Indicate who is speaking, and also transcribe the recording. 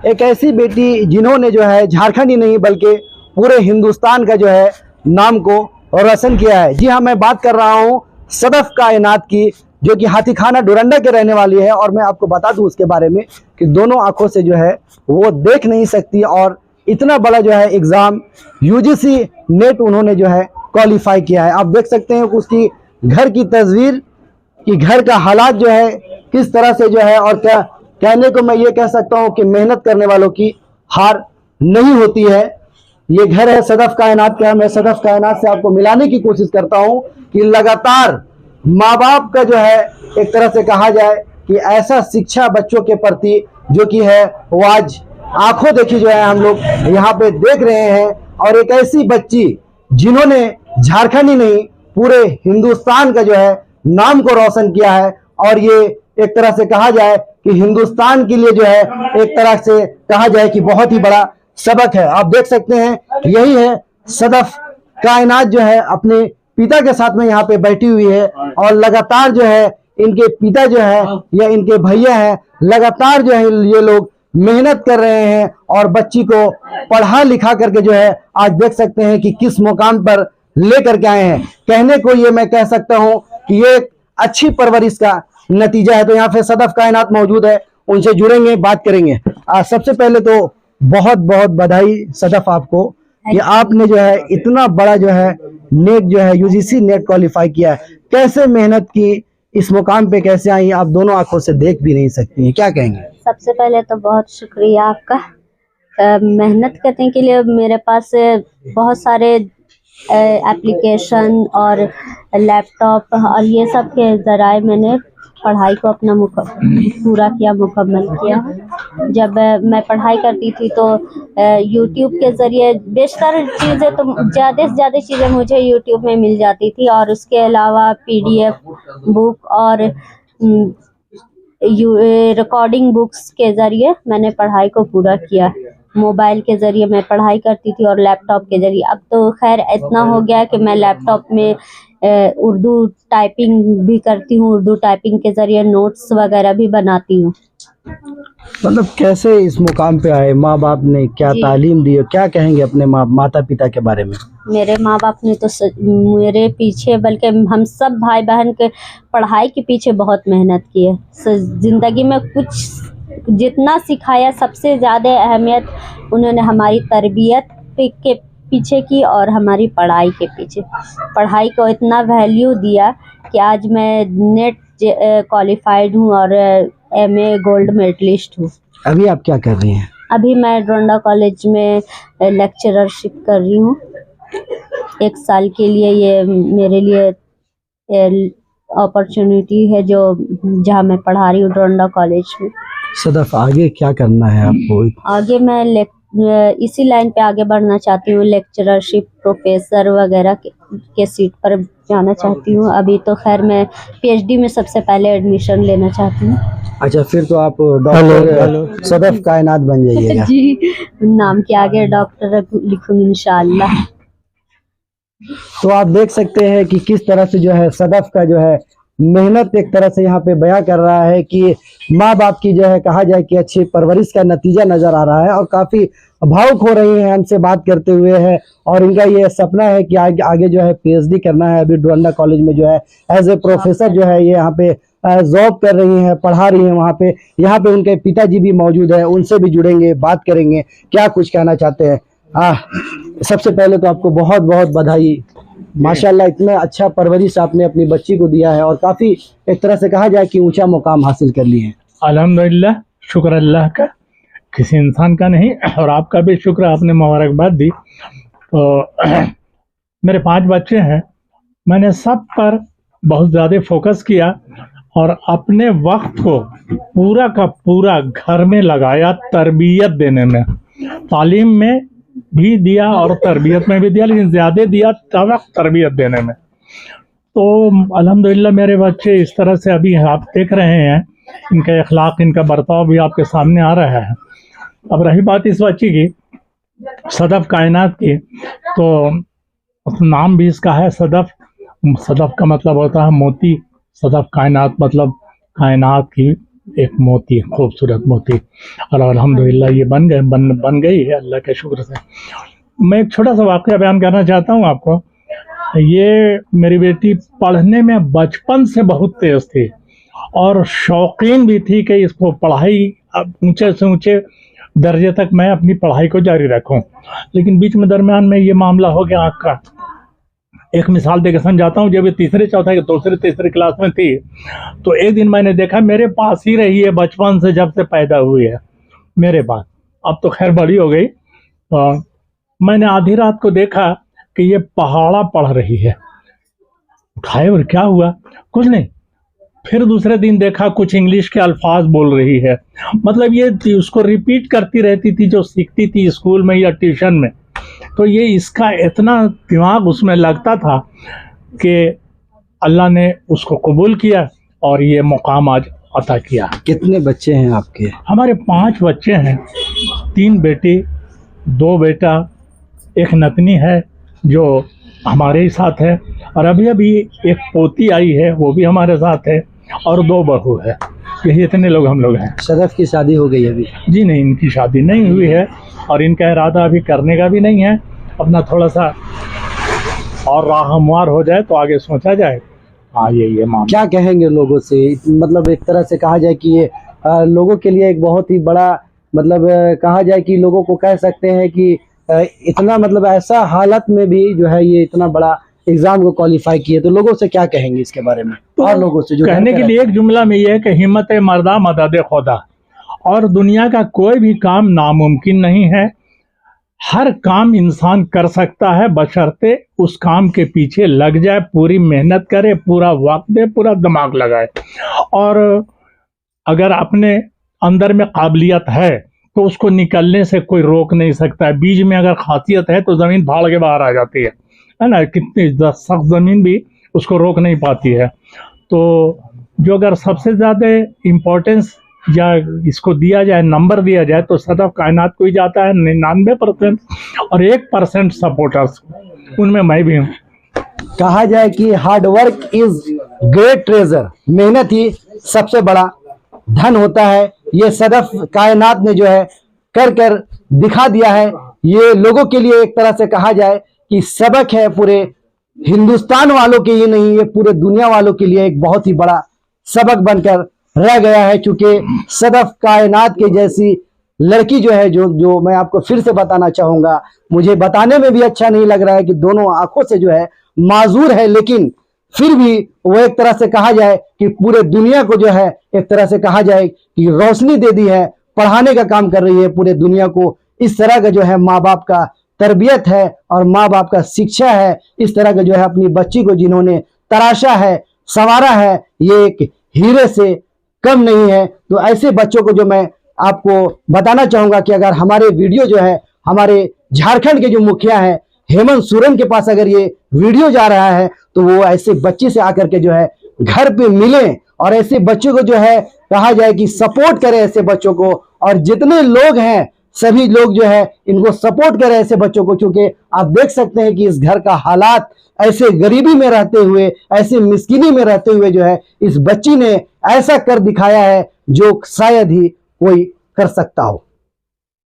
Speaker 1: एक ऐसी बेटी जिन्होंने जो है झारखंड ही नहीं बल्कि पूरे हिंदुस्तान का जो है नाम को रोशन किया है। जी हाँ, मैं बात कर रहा हूँ सदफ कायनात की, जो कि हाथीखाना डोरंडा के रहने वाली है। और मैं आपको बता दूं उसके बारे में कि दोनों आंखों से जो है वो देख नहीं सकती, और इतना बड़ा जो है एग्ज़ाम यूजीसी नेट उन्होंने जो है क्वालिफाई किया है। आप देख सकते हैं कि उसकी घर की तस्वीर, कि घर का हालात जो है किस तरह से जो है, और क्या कहने को मैं ये कह सकता हूँ कि मेहनत करने वालों की हार नहीं होती है। ये घर है सदफ कायनात का। मैं सदफ कायनात से आपको मिलाने की कोशिश करता हूँ कि लगातार माँ बाप का जो है एक तरह से कहा जाए कि ऐसा शिक्षा बच्चों के प्रति जो कि है वो आज आंखों देखी जो है हम लोग यहाँ पे देख रहे हैं। और एक ऐसी बच्ची जिन्होंने झारखंड ही नहीं पूरे हिंदुस्तान का जो है नाम को रोशन किया है, और ये एक तरह से कहा जाए कि हिंदुस्तान के लिए जो है एक तरह से कहा जाए कि बहुत ही बड़ा सबक है। आप देख सकते हैं यही है सदफ कायनात जो है अपने पिता के साथ में यहाँ पे बैठी हुई है, और लगातार जो है इनके पिता जो है या इनके भैया हैं लगातार जो है ये लोग मेहनत कर रहे हैं, और बच्ची को पढ़ा लिखा करके जो है आज देख सकते हैं कि किस मुकाम पर लेकर के आए हैं। कहने को ये मैं कह सकता हूँ कि ये एक अच्छी परवरिश का नतीजा है। तो यहाँ पे सदफ कायनात मौजूद है, उनसे जुड़ेंगे, बात करेंगे। सबसे पहले तो बहुत बहुत बधाई सदफ आपको कि आपने जो है इतना बड़ा जो है नेट जो है यूजीसी नेट क्वालिफाई किया है। कैसे मेहनत की, इस मुकाम पे कैसे आई? आप दोनों आंखों से देख भी नहीं सकती हैं, क्या कहेंगे?
Speaker 2: सबसे पहले तो बहुत शुक्रिया आपका। मेहनत करने के लिए मेरे पास बहुत सारे एप्लीकेशन और लैपटॉप और ये सब के ज़राए मैंने पढ़ाई को अपना पूरा किया, मुकम्मल किया। जब मैं पढ़ाई करती थी तो यूट्यूब के ज़रिए बेशतर चीज़ें, तो ज़्यादा से ज़्यादा चीज़ें मुझे यूट्यूब में मिल जाती थी, और उसके अलावा पीडीएफ बुक और रिकॉर्डिंग बुक्स के ज़रिए मैंने पढ़ाई को पूरा किया। मोबाइल के ज़रिए मैं पढ़ाई करती थी और लैपटॉप के ज़रिए। अब तो खैर इतना हो गया कि मैं लैपटॉप में उर्दू टाइपिंग भी करती हूँ, उर्दू टाइपिंग के ज़रिए नोट्स वगैरह भी बनाती हूँ।
Speaker 1: मतलब कैसे इस मुकाम पे आए? माँ बाप ने क्या तालीम दी? क्या कहेंगे अपने माता पिता के बारे में?
Speaker 2: मेरे माँ बाप ने तो मेरे पीछे, बल्कि हम सब भाई बहन के पढ़ाई के पीछे बहुत मेहनत की है। ज़िंदगी में कुछ जितना सिखाया, सबसे ज़्यादा अहमियत उन्होंने हमारी तरबियत के पीछे की और हमारी पढ़ाई के पीछे। पढ़ाई को इतना वैल्यू दिया कि आज मैं नेट क्वालिफाइड हूँ और एमए गोल्ड मेडलिस्ट हूँ।
Speaker 1: अभी आप क्या कर रही हैं?
Speaker 2: अभी मैं डोरंडा कॉलेज में लेक्चररशिप कर रही हूँ। 1 साल के लिए ये मेरे लिए अपॉर्चुनिटी है जो जहाँ मैं पढ़ा रही हूँ डोरंडा कॉलेज में।
Speaker 1: सदफ, आगे क्या करना है आपको? आगे
Speaker 2: मैं इसी लाइन पे आगे बढ़ना चाहती हूँ, लेक्चररशिप, प्रोफेसर वगैरह के सीट पर जाना चाहती हूँ। अभी तो खैर मैं पीएचडी में सबसे पहले एडमिशन लेना चाहती हूँ।
Speaker 1: अच्छा, फिर तो आप डॉक्टर सदफ कायनात बन जाइएगा।
Speaker 2: जी, नाम के आगे डॉक्टर लिखूंगी इंशाअल्लाह।
Speaker 1: तो आप देख सकते हैं कि किस तरह से जो है सदफ का जो है मेहनत एक तरह से यहाँ पे बयां कर रहा है कि माँ बाप की जो है कहा जाए कि अच्छी परवरिश का नतीजा नजर आ रहा है, और काफी भावुक हो रही हैं हमसे बात करते हुए है। और इनका ये सपना है कि आगे जो है पीएचडी करना है। अभी डोरंडा कॉलेज में जो है एज ए प्रोफेसर जो है ये यहाँ पे जॉब कर रही हैं, पढ़ा रही हैं वहाँ पे। यहाँ पे उनके पिताजी भी मौजूद है, उनसे भी जुड़ेंगे, बात करेंगे क्या कुछ कहना चाहते हैं। सबसे पहले तो आपको बहुत बहुत बधाई। माशाल्लाह, इतना अच्छा परवरिश आपने अपनी बच्ची को दिया है, और काफ़ी एक तरह से कहा जाए कि ऊंचा मुकाम हासिल कर लिए हैं।
Speaker 3: अल्हम्दुलिल्लाह, शुक्र अल्लाह का, किसी इंसान का नहीं। और आपका भी शुक्र, आपने मुबारकबाद दी। तो मेरे 5 बच्चे हैं, मैंने सब पर बहुत ज़्यादा फोकस किया और अपने वक्त को पूरा का पूरा घर में लगाया, तरबियत देने में, तालीम में भी दिया और तरबियत में भी दिया, लेकिन ज़्यादा दिया तरबियत देने में। तो अल्हम्दुलिल्लाह मेरे बच्चे इस तरह से अभी आप देख रहे हैं, इनका अखलाक, इनका बर्ताव भी आपके सामने आ रहा है। अब रही बात इस बच्ची की, सदफ कायनात की, तो नाम भी इसका है सदफ। सदफ का मतलब होता है मोती, सदफ कायनात मतलब कायनात की एक मोती, खूबसूरत मोती। और अल्हम्दुलिल्लाह ये बन गई है अल्लाह के शुक्र से। मैं एक छोटा सा वाक़या बयान करना चाहता हूँ आपको। ये मेरी बेटी पढ़ने में बचपन से बहुत तेज़ थी और शौकीन भी थी कि इसको पढ़ाई ऊंचे से ऊंचे दर्जे तक मैं अपनी पढ़ाई को जारी रखूं। लेकिन बीच में दरमियान में ये मामला हो गया आँख का। एक मिसाल देकर समझाता हूँ। जब ये तीसरी क्लास में थी तो एक दिन मैंने देखा मेरे पास ही रही है बचपन से, जब से पैदा हुई है मेरे पास। अब तो खैर बड़ी हो गई। मैंने आधी रात को देखा कि ये पहाड़ा पढ़ रही है। उठाए और क्या हुआ, कुछ नहीं। फिर दूसरे दिन देखा कुछ इंग्लिश के अल्फाज बोल रही है। मतलब ये उसको रिपीट करती रहती थी जो सीखती थी स्कूल में या ट्यूशन में। तो ये इसका इतना दिमाग उसमें लगता था कि अल्लाह ने उसको कबूल किया और ये मुकाम आज अता किया।
Speaker 1: कितने बच्चे हैं आपके?
Speaker 3: हमारे 5 बच्चे हैं, 3 बेटी 2 बेटा, एक नतनी है जो हमारे ही साथ है, और अभी अभी एक पोती आई है वो भी हमारे साथ है, और 2 बहू है। यही इतने लोग हम लोग हैं।
Speaker 1: सदफ की शादी हो गई अभी?
Speaker 3: जी नहीं, इनकी शादी नहीं हुई है और इनका इरादा अभी करने का भी नहीं है। अपना थोड़ा सा और राह हमवार हो जाए तो आगे सोचा जाए। हाँ, ये मामला।
Speaker 1: क्या कहेंगे लोगों से? मतलब एक तरह से कहा जाए कि ये लोगों के लिए एक बहुत ही बड़ा, मतलब कहा जाए कि लोगों को कह सकते हैं कि इतना, मतलब ऐसा हालत में भी जो है ये इतना बड़ा एग्जाम को क्वालिफाई किए, तो लोगों से क्या कहेंगे इसके बारे में?
Speaker 3: तो
Speaker 1: और लोगों से जो
Speaker 3: कहने के लिए एक जुमला में ये है कि हिम्मत मर्दा मदद खुदा। और दुनिया का कोई भी काम नामुमकिन नहीं है। हर काम इंसान कर सकता है बशर्ते उस काम के पीछे लग जाए, पूरी मेहनत करे, पूरा वक्त दे, पूरा दिमाग लगाए। और अगर अपने अंदर में काबिलियत है तो उसको निकलने से कोई रोक नहीं सकता है। बीज में अगर खासियत है तो ज़मीन फाड़ के बाहर आ जाती है ना। कितनी सख्त ज़मीन भी उसको रोक नहीं पाती है। तो जो अगर सबसे ज़्यादा इम्पोर्टेंस या इसको दिया जाए, नंबर दिया जाए, तो सदफ कायनात को ही जाता है 99%, और 1% सपोर्टर्स, उनमें मैं भी हूँ।
Speaker 1: कहा जाए कि hard work is great treasure, मेहनत ही सबसे बड़ा धन होता है। ये सदफ कायनात ने जो है कर कर दिखा दिया है। ये लोगों के लिए एक तरह से कहा जाए कि सबक है, पूरे हिंदुस्तान वालों के लिए नहीं, ये पूरे दुनिया वालों के लिए एक बहुत ही बड़ा सबक बनकर रह गया है। क्योंकि सदफ कायनात के जैसी लड़की जो है, जो मैं आपको फिर से बताना चाहूंगा, मुझे बताने में भी अच्छा नहीं लग रहा है कि दोनों आंखों से जो है माजूर है, लेकिन फिर भी वो एक तरह से कहा जाए कि पूरे दुनिया को जो है एक तरह से कहा जाए कि रोशनी दे दी है, पढ़ाने का काम कर रही है पूरे दुनिया को। इस तरह का जो है माँ बाप का तरबियत है और माँ बाप का शिक्षा है। इस तरह का जो है अपनी बच्ची को जिन्होंने तराशा है, संवारा है, ये एक हीरे से कम नहीं है। तो ऐसे बच्चों को जो मैं आपको बताना चाहूंगा कि अगर हमारे वीडियो जो है, हमारे झारखंड के जो मुखिया हैं हेमंत सोरेन के पास अगर ये वीडियो जा रहा है तो वो ऐसे बच्चे से आकर के जो है घर पे मिलें और ऐसे बच्चों को जो है कहा जाए कि सपोर्ट करें ऐसे बच्चों को। और जितने लोग हैं सभी लोग जो है इनको सपोर्ट करें ऐसे बच्चों को, क्योंकि आप देख सकते हैं कि इस घर का हालात, ऐसे गरीबी में रहते हुए, ऐसे मिस्कीनी में रहते हुए जो है इस बच्ची ने ऐसा कर दिखाया है जो शायद ही कोई कर सकता हो।